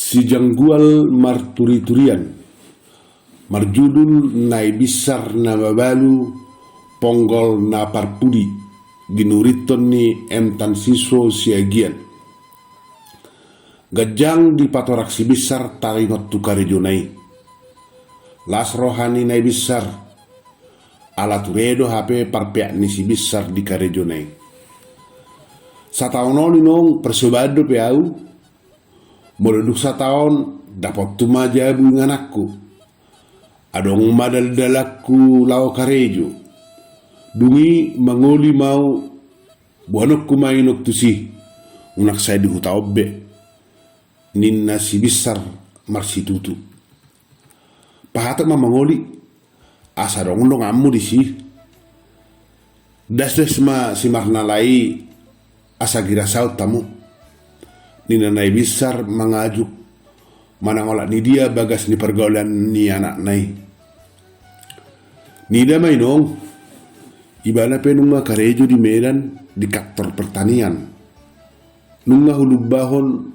Si janggual marturi-turian, marjudul nai bisar na babalu, ponggol na parpudi, ginuriton ni emtan siswo siagian. Gajang di patorak si bisar taringot tukarejo nai. Las rohani nai bisar, ala turedo hape parpeak ni si bisar di karejo nai. Sataon nong persobado pe au, mododuk sataon dapat tumajabu nganakku. Adong madal dalakku lao karejo. Dungi mangoli mau buanok kumainok tusi. Unak saya di huta obbe. Ninna si bisar marsi tutu. Pahatak mangoli. Asa dong amu di si. Das ma si marnalai asa gira saut tamu. Nina nai bisar mengajuk manangolak ni dia bagas ni pergaulan ni anak nai. Nida mainong ibana pe nunga karejo di Medan di kantor pertanian. Nunga hulub bahon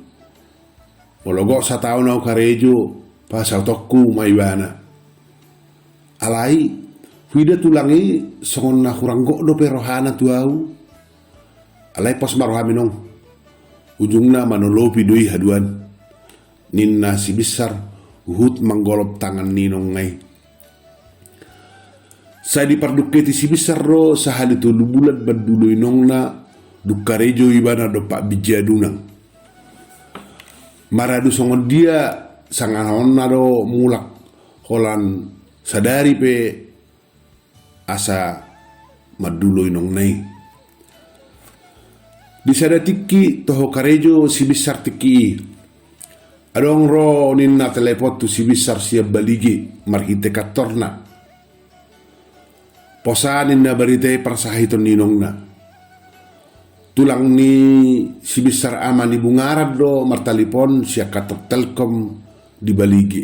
mologok sa tahun au karejo pasau tokku maibana. Alai huida tulangi songon na kurang gok do pe rohana tuau. Alai pos marohaminong. Ujungna manolopi doi haduan. Ninna si bisar uhut menggolop tangan ninong ngai. Saya diparduketi si bisar ro sahali tu bulat berdulu inongna dukarejo ibana dopak bijadunang. Maradu songon dia sanganonna ro mulak holan sadari pe asa madulu inong nai. Di sada tiki toho karejo si bisar tiki. Adong ro ninna telepot tu si bisar siap baligi marhite katorna. Posa ninna barite persahiton ninongna. Tulang ni si bisar aman di bungarad do martalipon siap katok telkom di baligi.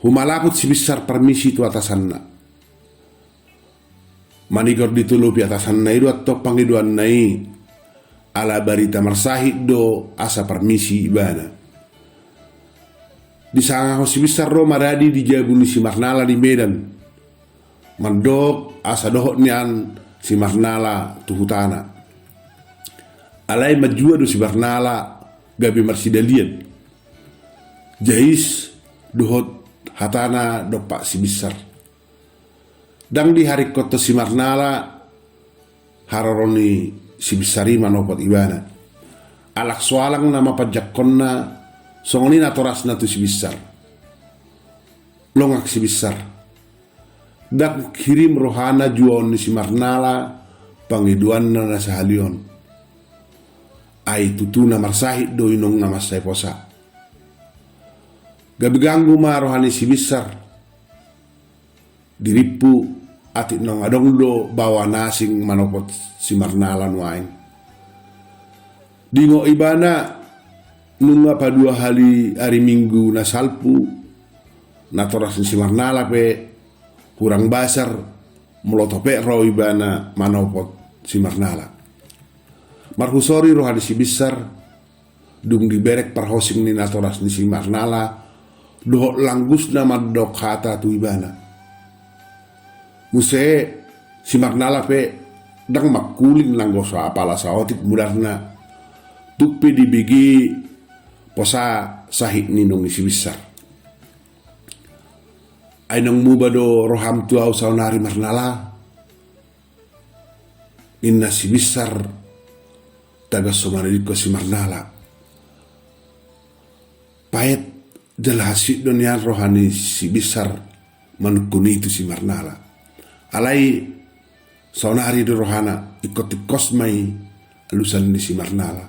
Humalaput si bisar permisi tu atasanna. Manigor ditulupi atasan nai do atau panggiduan nai ala barita marsahid do asa permisi ibana. Di sanga hosi bisar ro maradi di jabuni si Marnala di Medan. Mandok asa dohok nian si Marnala tuhutana. Alai majua do si Marnala gabi marsidalian. Jais dohot hatana dopak si bisar. Dang di hari kota si Marnala haroroni si bisari manopot ibana. Alak soalang nama pajakonna songoni natoras natu si bisar. Longak si bisar. Dak kirim rohana juon ni si Marnala pangiduan na sahalion. Ai tutuna marsahid do inong nama saya posa. Gabiganggu ma rohani si bisar. Diripu atik nong adong do bawa nasing manopot si Marnala nuain. Dingo ibana nunga pa 2 hari Minggu na salpu natoras si Marnala pe kurang basar melotope ro ibana manopot si Marnala. Marhusori rohani si bisar dung diberek parhosing ni natoras ni si Marnala dohok langgus na madok hata tu ibana. Muse si Marnala pe dang makuling langgo sa apala sa otik mudarna tukpi dibigi posa sahik ninong si bisar. Ay nang mubado roham tuaw sa onari Marnala inna si bisar taga somaridiko si Marnala. Pahit jelasit dunia rohani si bisar manukuni itu si Marnala. Alai saunari di rohana ikut kosmai alusan di si Marnala.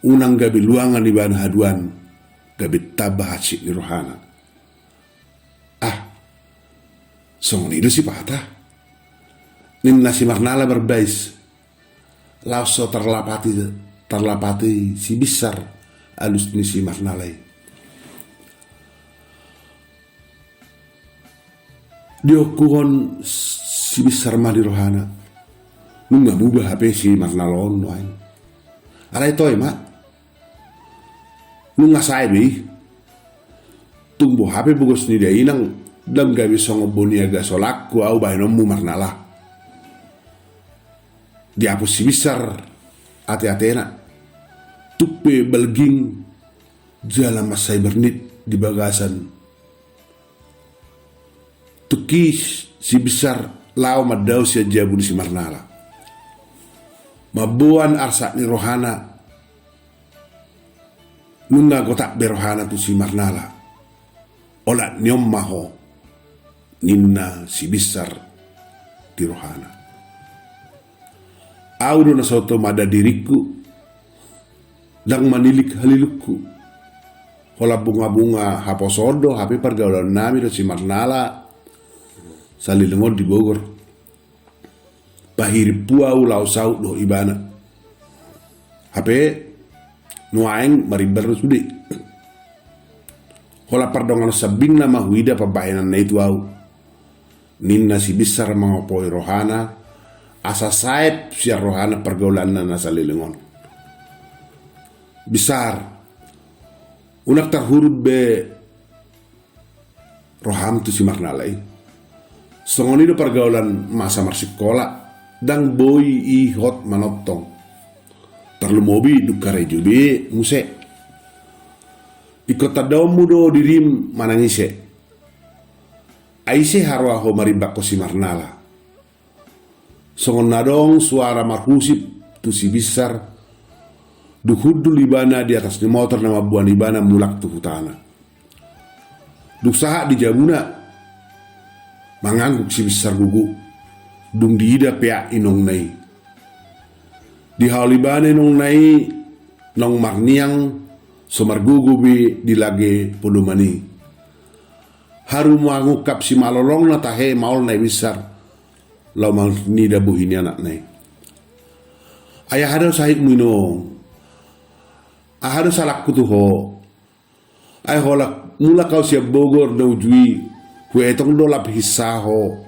Unang gabi luangan di bahan haduan gabi tabah hacik di rohana. Songon itu si patah. Ninna si Marnala berbais. Lauso terlapati si bisar alus ni si Marnalai. Diokuhon si bisar madi rohana. Nungga mubah HP si Marnalon wain. Alai toy mak. Lu ngasai bi tumbuh hape bugos ni dia inang dang gawi songo boniaga solaku au bahinomu marnala diapus si besar ate-atena tuppe belging jalan masai bernit di bagasan tukis si besar lau madau si jabun si marnala mabuan arsa ni rohana nunga gotak berohana tu si marnala olat nyom maho ninna si besar di rohana audo na soto mada diriku dang manilik halilukku hola bunga-bunga haposodo hape pergaulan nami do si marnala salilengod di Bogor bahiri puau lau saut do ibana hape nuaeng maribar sudi hola pardongan sabing nama huida pabayanan na itu au ninna si besar mangopoi rohana asa saip siar rohana pergaulan na salilengon besar unak terhurut be roham tu si marnalai songoni do pergaulan masa marsikola dang boy i hot manotong perlu mobi dukare jubi muse ikut tadamu do dirim manangise aise harwa ho maribako si marnala songon nadong suara marhusip tu si besar duhudu libana di atas ni motor nama buan libana mulak tu hutana duk saha di jabuna mangangguk si besar gugu dung diida pea inong nai di halibane nong nai nong marniang somar gugu bi di lage podumani haru mangukap si malolong na tahe maul nai besar lau mang nida buhini anak nai ayah ada sahik minong ahado salak kutuho ay holak mula kau siap Bogor na ujui huetong do lap hisaho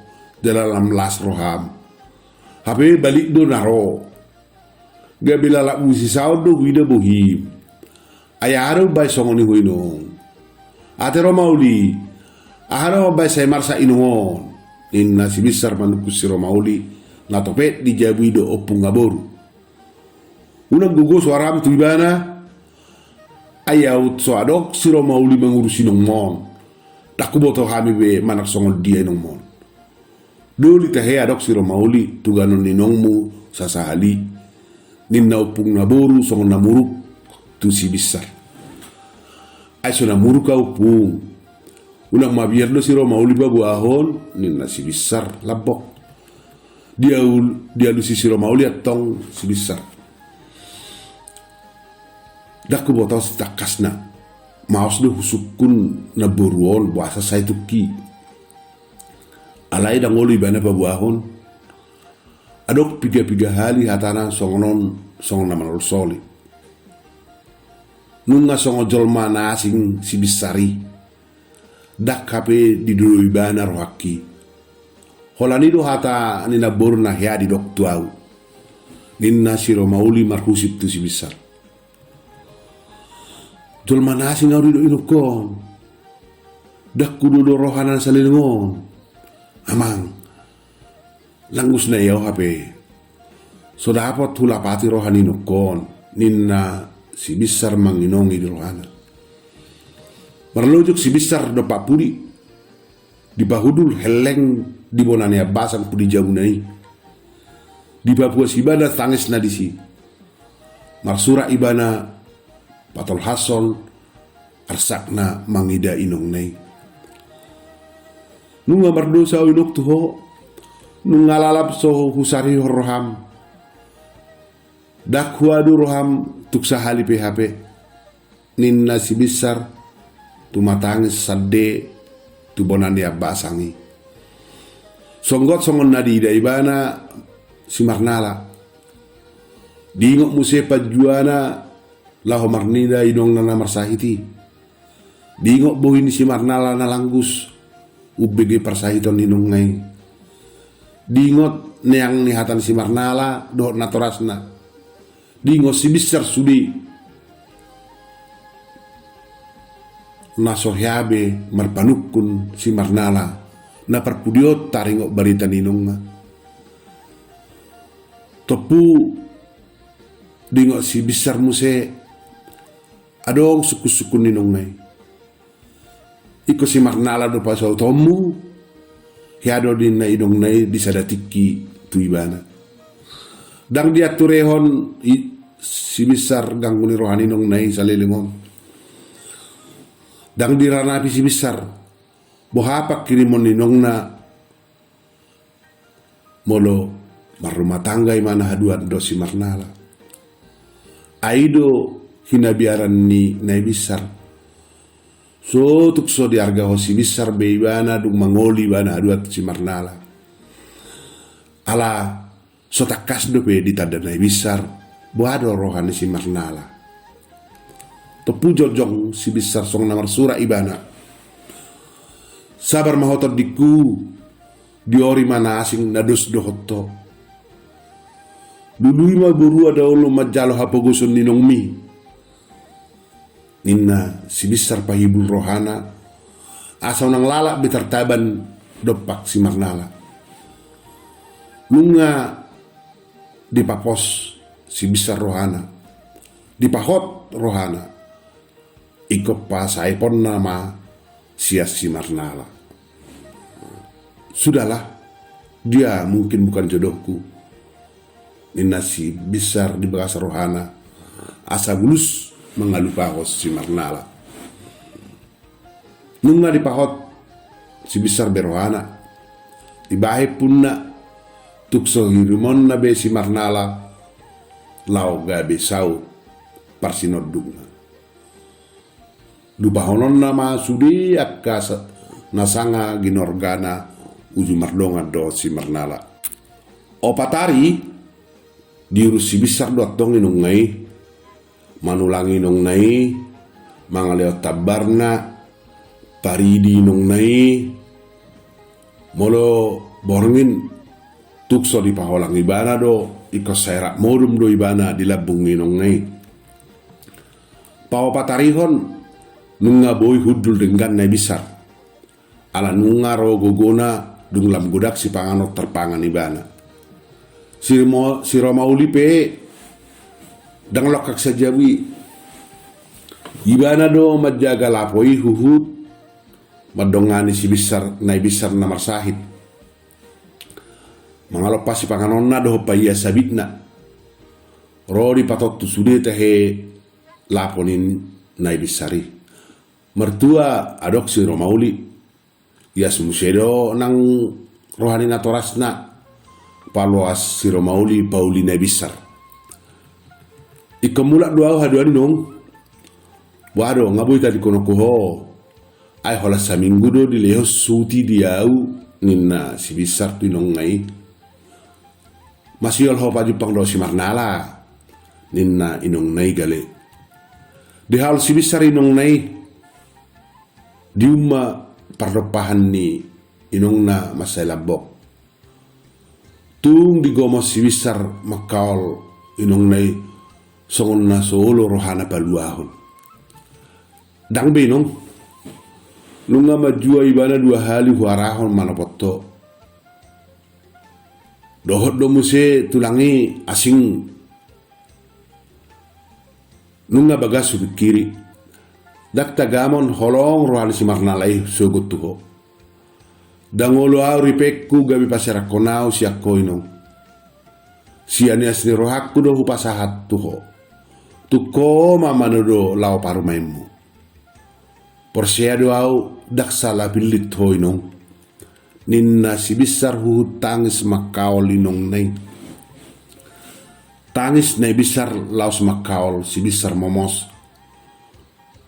dalam las roham hape balik do naro gabila lap musisao do wida bohim ayaro bay songoni huino atero mauli aharo bay say marsa inungon inna si besar manukus si romauli na topet di jabido opung ngaboru unang gugo suaram tu ibana ayaut so adok si romauli mengurusi nongmon taku boto hami be manak songol dia nongmon doli tahe adok si romauli tuganon ni nongmu sasahali ninna opung ngaboru songol namuruk tu si besar ay so namuruk ka opung unang mabierdo si romauli babu ahon ninna si besar labok dia lu si romauli atong si besar daku botol setakas na maos do husukun na buruon buasa say tuki alay dang olo ibana babuahon adok piga-piga hali hatana songonon songon naman soli nunga songo jolma na asing si bisari dak kape di dulu ibana rohaki holani do hata nina boru na hea di dok tuau ninna si romauli marhusip tu si besar jolma nasi ngau do inukon dak kudu do rohanan salilingon amang langgus na yaw hape so dapat hulapati rohani nukon ninna si besar manginongi di rohana marlojok si besar do papuri di bahudul heleng di bonania basang pudi jabunai di Papua sibada tangis na disi marsura ibana patol hason arsakna mangida inong nai nunga mardosa inok tuho nunga lalap so husari roham dakwadu roham tuksa hali PHP ninna si besar tumatangis sadde tu bonandia basangi songgot songon nadi daibana si marnala dingok musepa juana laho marnida inong nana marsahiti dingok bohin si marnala na langgus ubege parsahiton inong ngai dingot neang nihatan si marnala do natorasna dingot si besar sudi nasohyabe marpanukun si marnala na perpudiot taringo barita ninong topu dingo si besar muse adong suku-suku ninong nai iko si marnala do pasau tomu hiado din na inong nai disadatiki tuibana dang dia turehon si besar ganggu ni rohani nong nai salilingom dang diranapi si besar bohapak kirimon ninong na molo marumah tangga imana haduan do si marnala aido hinabiaran ni nai besar so tukso diarga ho si besar beibana dung mangoli bana haduat si marnala ala so takas do pe ditada nai besar buado rohani si marnala tepu jojong si besar song namar sura ibana sabar mahotot diku diori mana asing nadus dohoto dului ma buru ada ulu majalo hapogusun ninong mi ninna si besar pahibul rohana asal nang lalak betartaban dopak si marnala lunga dipapos si besar rohana dipahot rohana ikop pasai pon nama sia si marnala sudahlah dia mungkin bukan jodohku nina si besar di bekas rohana asa bulus mengalupahos si marnala nunga dipahot si besar berohana dibahe punna tukso hirimon na be si marnala lau gabe sau parsinodunga dubahonon nama sudi akka nasanga ginorgana uju mardonga do si marnala opatari diurus si besar do atong inong ngai manulangi inong nai mangaleo tabarna paridi inong nai molo borngin tukso di paholang ibana do iko serak modum do ibana dilabung inong nai pao patarihon nunga boy hudul dengan nai besar ala nunga ro gogona dung lam godak si panganot terpangan ibana si Romauli pe dang lokak sajawi ibana do majaga lapoi huhut madongani si besar nai besar namar sahid mangalopas si panganonna do paya sabitna rodi patot tu sude tehe laponin nai besari mertua adok si Romauli Yas musedo nang rohani natorasna paluas si Romauli Pauli nai besar ikamulak doa haduan nong wado ngabui tadi kono koho ai hola saminggu do dileho suti diau ninna si besar tu nong ngai masih ho paju pang do si marnala ninna inong nai gale di hal si besar inong nai diuma pardopahan ni inong na masay labok tung digomos si besar makaol inong nai songon na solo rohana paluahon dang binong lunga majua ibana dua hali huarahon manapoto dohot do muse tulangi asing nunga bagas kiri dak tagamon holong rohani si marnalai sogot tuho dangolo auri pekku gabi pasara konau si akkoino si ani asni rohakku do hupasahat tuho tuko mamano do lau parumaimu porsiado au dak sala pilit hoinong ninna si besar huhut tangis makaol inong nai tangis nai besar laos makaol si besar momos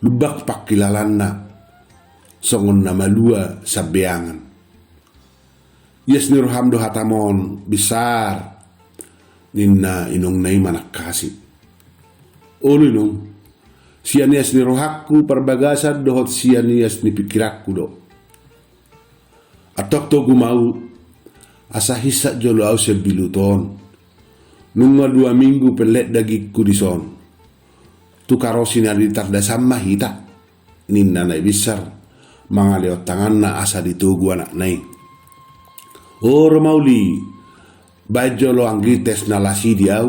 lubak pakilalanna songon nama lua sabeangan yes nirham do hatamon besar ninna inong nai manakasi ulu inong sianias ni rohakku perbagasan dohot sianias ni pikirakku do atok to gumau asa hisa jolo au sebiluton nunga 2 minggu pelet dagikku di son tu karosin aditar da sama hita ninna nai bisar mangaleo tangan na asa ditugu anak nai. O Romauli, bajo lo anggites na lasi diau,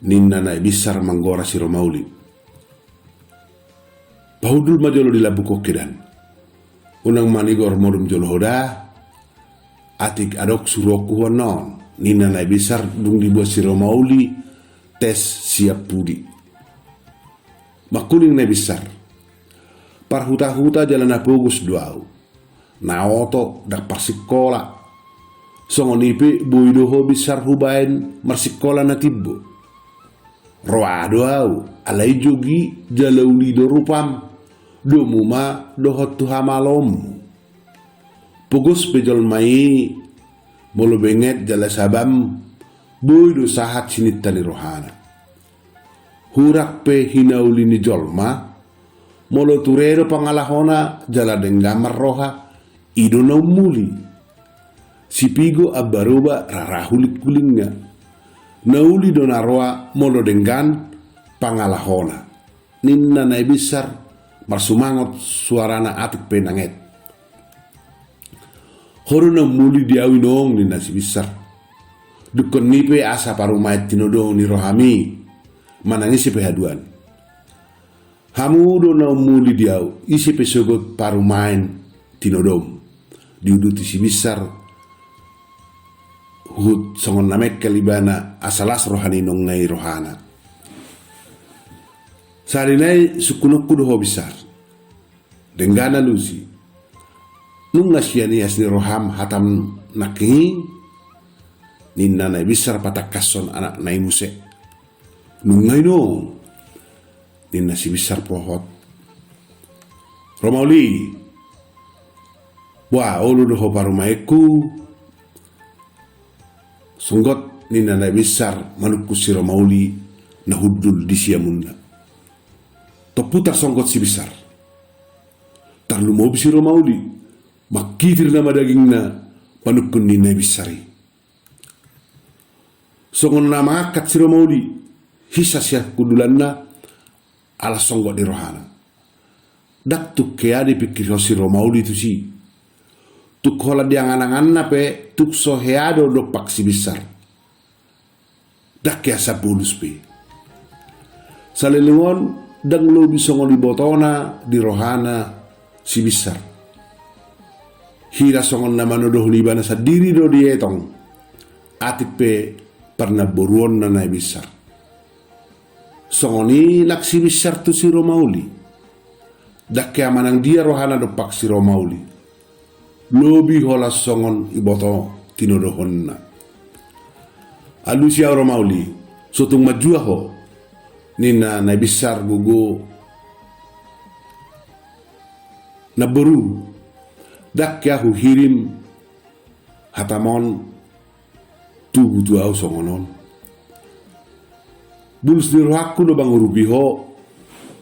ninna nai bisar manggora si Romauli. Bahudul majolo di labu kokidan. Unang manigor modum jolo hoda, atik adok suroku honon, ninna nai bisar dung dibuat si Romauli, tes siap pudi. Makuling nai bisar. Parhuta-huta jalan apogus duau. Naoto dak parsikola. Songonipe boidoho bisar hubain marsikola na tibbo. Roado au alai jogi jalauli do rupam. Domuma dohot tuhamalom. Pugos pejol mai molo benget jala sabam boido sahat sinitani rohana. Hurak pe hinauli ni jolma molo turero pangalahona jala denggamar roha ido na umuli. Si pigo abaroba rarahulik kulingnya. Nauli donaroa molo denggan pangalahona. Ninna nai bisar marsumangot suarana atik penanget. Horo na muli diawinong ninna si bisar. Dukon nipe asa parumait tinodong ni rohami. Manangisi pehaduan. Hamudo na muli diaw isi pesogot parumain tinodom. Diuduti si bisar hut songon namek kalibana asalas rohani nong nai rohana. Sarinai sukunok kudo bisar. Denggana lusi. Nung nasiani asni roham hatam naking. Ninna nai bisar patak kason anak nai musek. Nung ngai nong. Ninna si bisar pohot. Romauli. Wah olu doho parumaiku. Sunggot ninna nai bisar manuku si Romauli na hudul di siamunda. Toputar songgot si bisar. Tarlu mau si Romauli. Makitir nama daging na panukun ninna bisari. Songon nama akat si Romauli. Hisa siya kudulan na ala songgot di rohana. Dak tuk kaya dipikir si Romauli tu si. Tuk hola dia nganangan na pe tuk so heado dopak si bisar. Dak kaya sa pulus pe. Salilingon dang lo bisongon di botona di rohana si bisar. Hira songon nama nodoh libana sa diri do dietong. Atik pe pernah boruon na nai bisar. Songoni nak si bisar tu si Romauli. Dak kaya manang dia rohana dopak si Romauli. Lobi hola songon iboto tinodohon na. Alu siya Romauli. Sotung majua ho. Nina na bisar gugu. Naboru. Dak kaya hu hirim. Hatamon. Tugu tuau songonon. Bulus di rohaku do bang urubiho.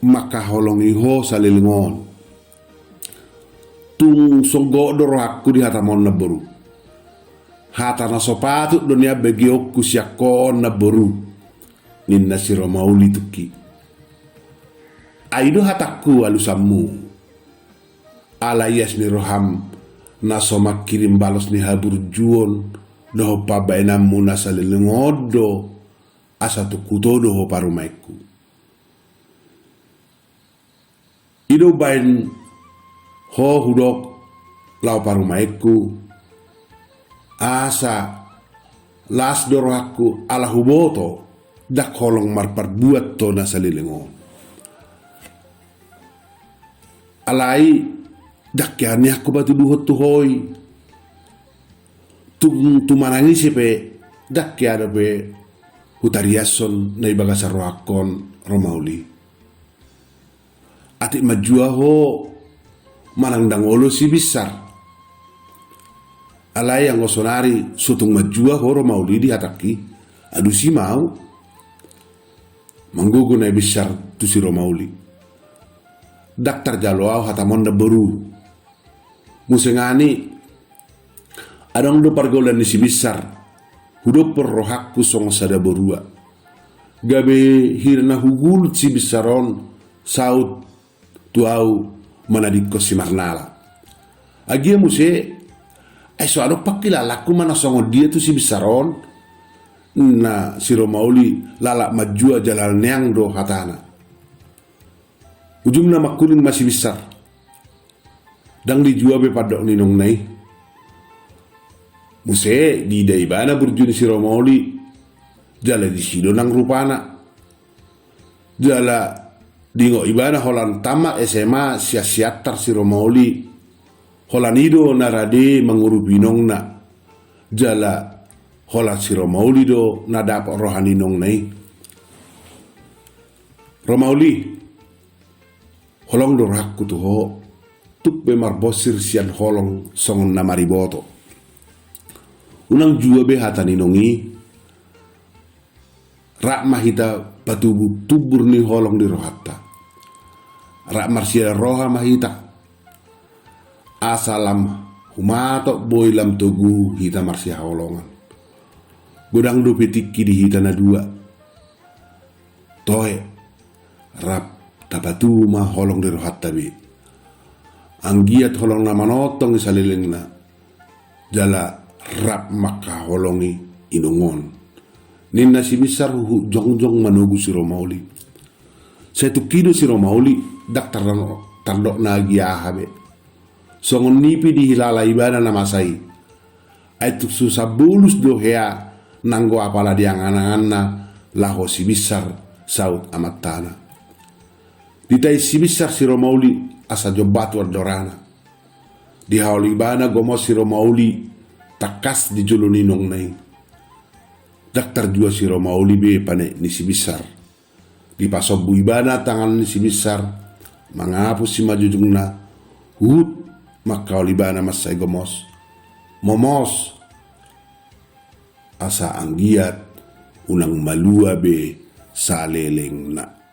Maka holongiho salilingon. Tung songgo do rohaku di hatamon naboru. Hata na sopatu dunia bagi oku siakon naboru. Ninna si Romauli tuki. Aido hataku alusamu. Alayas ni roham. Nasomak kirim balos ni habur juon. Doho pabainamu nasalilingodo. Asa tukuto doho parumaiku. Ido bain ho hudok lau parumaiku. Asa las dorohaku ala huboto. Dak holong marpar buat to nasalilingon. Alai dak kiani aku batu duhot tuhoi. Tumanangi sipe dak kiada pe hutariason na ibagasa rohakon Romauli. Atik majua ho manang dangolo si bisar. Alai yang ngosonari sutung majua ho Romauli di hataki. Adu si mau. Manggugu na bisar tu si Romauli. Daktar jaloau hatamon na baru. Musengani adang do pargolan ni si bisar. Hudo per rohakku song sada berua. Gabe hirna hugul si bisaron saut tuau manadikko si Marnala. Agia muse soado pakila laku mana songo dia tu si bisaron na si Romauli lala majua jalal neang do hatana. Ujungna makunin masih besar. Dang dijual be padok ninong nai. Muse di daibana burjuni si Romauli jala di sido nang rupana. Jala dingo ibana holan tamat SMA sia-siatar si Romauli. Holan ido narade mangurupinong na jala holan si Romauli do nadap rohaninong nai. Romauli holong do rakku tu ho tuk be marbosir sian holong songon na mariboto. Unang jua be hataninongi rak mahita batubu tubur ni holong di rohatta. Rak marsia roha mahita asalam humato boilam togu hita marsia holongan. Godang do petiki di hita na dua. Toe rap tabatu ma holong di rohatta be. Anggiat holong na manotong isalileng na jala rap maka holongi inungon. Ninna si besar jongjong manugu si Romauli. Saya tukido si Romauli dak tardok na giaha be. Songon nipi di hilala ibana na masai. Aitu susah bulus do hea nanggo apala diangan-angan na laho si besar saut amat tanah. Ditai si besar si Romauli asa jobatu ardorana. Di hauli ibana gomos si Romauli takas di juluninong nai. Daktar jua si Romauli be pane ni si besar. Di pasobu ibana tangan ni si besar mangapus si majujungna hut maka olibana masai gomos momos asa anggiat unang malua be saleleng na.